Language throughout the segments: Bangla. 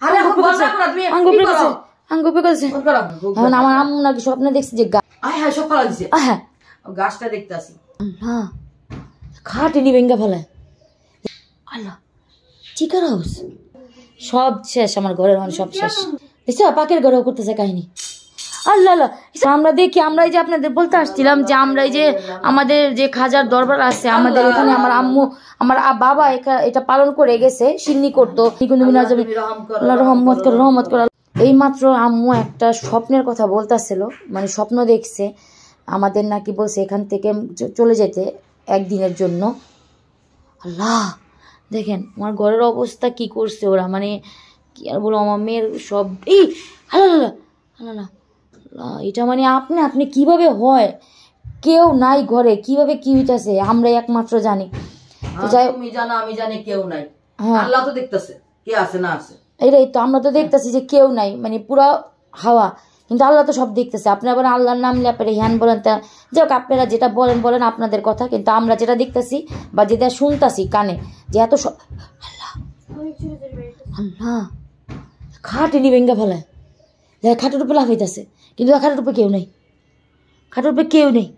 আরে এখন বলছা না তুমি কি করো? আঙ্গুপে কইছে এখন আমার আম্মু নাকি স্বপ্নে দেখছে যে আয় হায় সব ফালা দিছে। হ্যাঁ গাছটা দেখতাছি। আল্লাহ খাটেনি ভেঙ্গা ফেলে। আল্লাহ চিকার হাউস সব শেষ, আমার ঘরের মানে সব শেষ। দেখছো পাকের ঘরেও করতেছে কাহিনী। আল্লাহ আল্লাহ আমরা দেখি, আমরা এই যে আপনাদের বলতে আসছিলাম যে আমরা এই যে আমাদের যে খাজার দরবার আছে আমাদের এখানে, আমার আম্মু আমার বাবা এটা পালন করে গেছে, সিন্নি করতো। রহমত করো রহমত করো। এই মাত্র আম্মু একটা স্বপ্নের কথা বলতেছিল, মানে স্বপ্ন দেখছে আমাদের নাকি বলছে এখান থেকে চলে যেতে একদিনের জন্য। আল্লাহ দেখেন আমার ঘরের অবস্থা কি করছে ওরা, মানে কি আর বলো, আমার মেয়ের সব এই আল্লাহ আল্লাহ এটা মানে আপনি কিভাবে হয়, কেউ নাই ঘরে, কিভাবে কি হইতাছে আমরা একমাত্র জানি। তুমি জানো আমি জানি কেউ নাই, আল্লাহ তো দেখতেছে কে আছে না আছে। এটাই তো আমরা তো দেখতেছি যে কেউ নাই, মানে পুরা হাওয়া, কিন্তু আল্লাহ তো সব দেখতেছে। আপনি আবার আল্লাহর নাম নিয়ে আপনারা হ্যান বলেন, তা যাক আপনারা যেটা বলেন আপনাদের কথা, কিন্তু আমরা যেটা দেখতেছি বা যেটা শুনতেছি কানে যে এত আল্লাহ আল্লাহ খাটেনি ভেঙ্গা ফেলে, খাটের উপরে লাফ হইতেছে, কিন্তু খাটের উপরে কেউ নেই, খাটের উপরে কেউ নেই,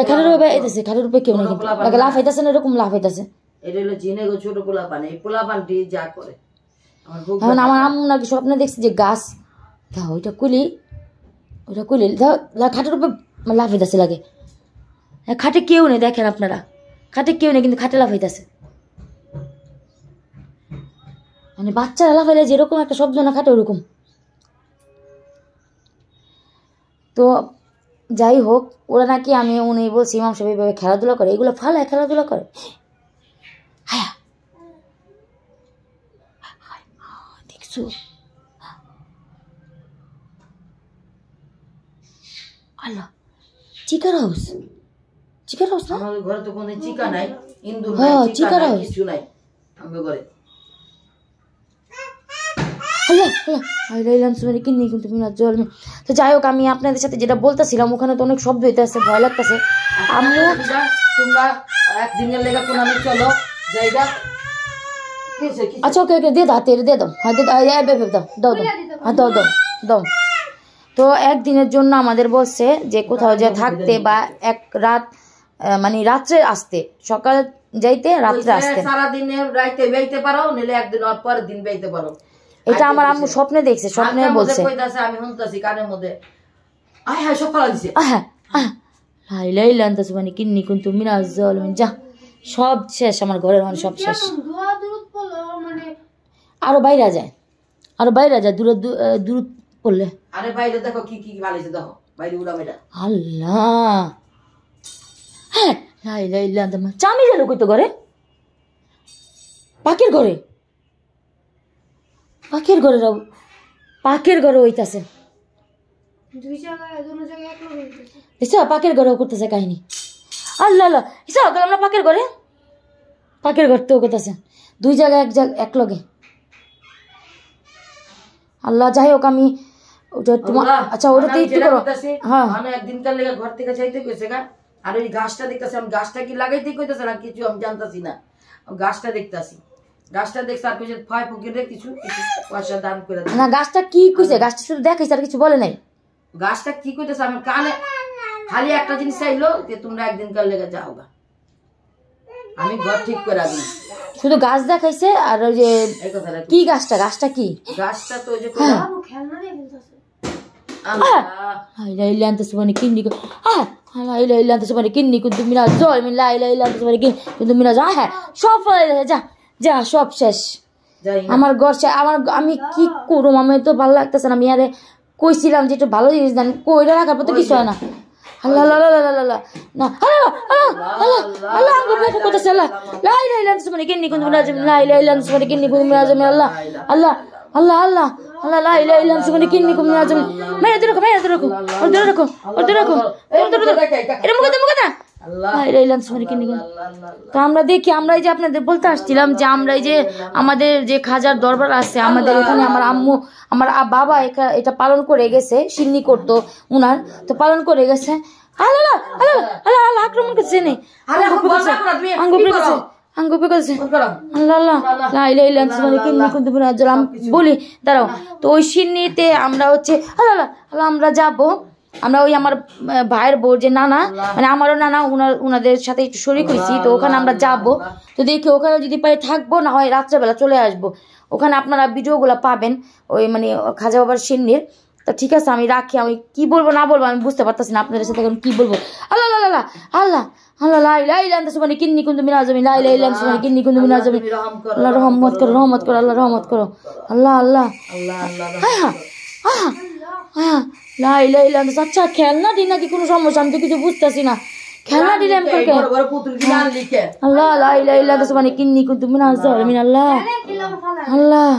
খাটের উপরে আইতেছে, খাটের উপরে কেউ নেই, কিন্তু লাফ হইতেছে না, এরকম লাফ হইতেছে। এটা হলো জিনে গো, ছোট পোলাপান, এই পোলাপানটি যা করে। এখন আমার আম্মু নাকি স্বপ্নে দেখছে যে গাছ দাও ওইটা কুলি দাও, খাটের উপরে লাফ হইতেছে লাগে। খাটে কেউ নেই, দেখেন আপনারা খাটে কেউ নেই, কিন্তু খাটে লাফ হইতেছে, মানে বাচ্চারা লাফাইলে যেরকম একটা শব্দ না খাটে ওরকম। তো যাই হোক, ওরা নাকি উনি বলছি ইমাম সাহেব এইভাবে খেলাধুলা করে, এগুলো ফালায় খেলাধুলা করে। হ্যাঁ দেখছো আল্লাহ চিকার হাউস না আমাদের ঘরে তো কোনো চিকা নাই, ইন্দুর নাই, হ্যাঁ চিকা চিকার নাই, হাউস কিছু নাই আমাদের ঘরে। তো যাই হোক, আমি আপনাদের সাথে যেটা বলতেছিলাম ওখানে তো অনেক শব্দ হইতেছে, ভয় লাগতেছে। আম্মু তোমরা একদিনের লেগে কোন আমি চলো জায়গা। আচ্ছা ওকে দিয়ে দাও, হাতে দিয়ে দাও, হাতে দাও। তো একদিনের জন্য আমাদের বলছে যে কোথাও যে থাকতে বা এক রাত, মানে রাত্রে আসতে, সকাল যাইতে রাত্রে আসতে, সারাদিনে রাইতে বেইতে পারো, নিলে একদিন পরের দিন বেইতে পারো। এটা আমার আম্মু স্বপ্নে দেখছে, স্বপ্নে বলছে। আমি শুনতেছি কানের মধ্যে আয় হায় সব ফালা দিছে। মানে কিন্নি কিন্তু মিনাজ যা সব শেষ, আমার ঘরের মানে সব শেষ। আরো বাইরে যায় দূর পড়লে। আরে বাইরে দেখো কি কি ফালাইছে, দেখো বাইরে উড়া মেডা। আল্লাহ হ্যাঁ চামি গেল কই তো ঘরে, পাখির ঘরে হইতাছে, পাখির ঘরেও করতেছে কাহিনী। আল্লাহ আল্লাহ আমরা পাখির ঘর তো করতেছে, দুই জায়গায় এক লগে। আল্লাহ যাই হোক, আমি আচ্ছা ওটাতে একটু করো। হ্যাঁ একদিনকার লেগে ঘর থেকে চাইতে গেছে গা। আর ওই গাছটা দেখতেছি, আমি গাছটা কি লাগাইতে কইতেছে না কিছু আমি জানতাছি না, গাছটা দেখতেছি, গাছটা দেখছে আর কিছু ফাই পকেটে কিছু পয়সা দান করে না। গাছটা কি কইছে? গাছটা শুধু দেখাইছে আর কিছু বলে নাই। গাছটা কি কইতেছে আমি কানে খালি একটা জিনিস চাইলো যে তোমরা একদিনকার লেগে যাও গা, আমি ঘর ঠিক করে দিই। শুধু গাছ দেখাইছে আর ওই যে কি গাছটা কি? গাছটা তো ওই যে খেলনা দিয়ে খেলতেছে। সব শেষ আমার ঘর। আমি কি করবো, আমি তো ভালো লাগতেছে না। আমি আরে কইছিলাম যে একটু ভালো জিনিস দেন, কইরা রাখার পর তো কিছু হয় না। আল্লাহ আল্লাহ আল্লাহ আল্লাহ আল্লাহ না আল্লাহ আল্লাহ আল্লাহ আঙ্গুর বেটা করতেছে। আল্লাহ লা ইলাহা ইল্লা আনতা কিন্নি কুনতু মিনাজ জালিমিন, লা ইলাহা ইল্লা আনতা কিন্নি কুনতু মিনাজ জালিমিন। আল্লাহ আল্লাহ আল্লাহ আল্লাহ আল্লাহ লা ইলাহা ইল্লা আনতা কিন্নি কুনতু মিনাজ জালিমিন। মেরে দেখো এটা মুখে না। তো আমরা দেখি, আমরা এই যে আপনাদের বলতে আসছিলাম যে আমরা এই যে আমাদের যে খাজার দরবার আছে আমাদের এখানে, আমার আম্মু আমার বাবা এটা পালন করে গেছে, সিন্নি করতো উনার, তো পালন করে গেছে। আল্লাহ আল্লাহ আল্লাহ আল্লাহ আক্রমণ করছে, আঙ্গু পে করছে ফোন করো। আল্লাহ আল্লাহ লা ইলাহা ইল্লা আনতা সুবহানাকা ইন্নী কুনতু মিনাজ জালিমিন। বলি দাঁড়াও, তো ওই সিন্নিতে আমরা হচ্ছে আল্লাহ আল্লাহ আল্লাহ আমরা যাবো, আমরা ওই আমার ভাইয়ের বউ যে নানা, মানে আমারও নানা, উনাদের সাথে একটু শরীর হয়েছি, তো ওখানে আমরা যাবো। তো দেখি ওখানে যদি পাই থাকবো, না হয় রাত্রেবেলা চলে আসবো। ওখানে আপনারা ভিডিওগুলো পাবেন ওই মানে খাজা বাবার সিন্নির। তো ঠিক আছে, আমি রাখি। আমি কি বলবো না বলবো আমি বুঝতে পারতেছি না, আপনাদের সাথে এখন কি বলবো। আল্লাহ আল্লাহ আল্লাহ আল্লাহ আল্লাহ লা ইলাহা ইল্লা আনতা সুবহানাকা ইন্নী কুনতু মিনাজ জালিমিন। লা ইলাহা ইল্লা আনতা সুবহানাকা ইন্নী কুনতু মিনাজ জালিমিন। আল্লাহ রহমত করো, রহমত করো, আল্লাহ রহমত করো। আল্লাহ আল্লাহ লা ইলাহা ইল্লা আনতা। আচ্ছা খেলনা দিই নাকি কোনো সমস্যা, আমি তো কিছু বুঝতেছি না। খেলনা দিলে আমি করে আল্লাহ লা ইলাহা ইল্লা আনতা সুবহানাকা ইন্নী কুনতু মিনাজ জালিমিন। আল্লাহ আল্লাহ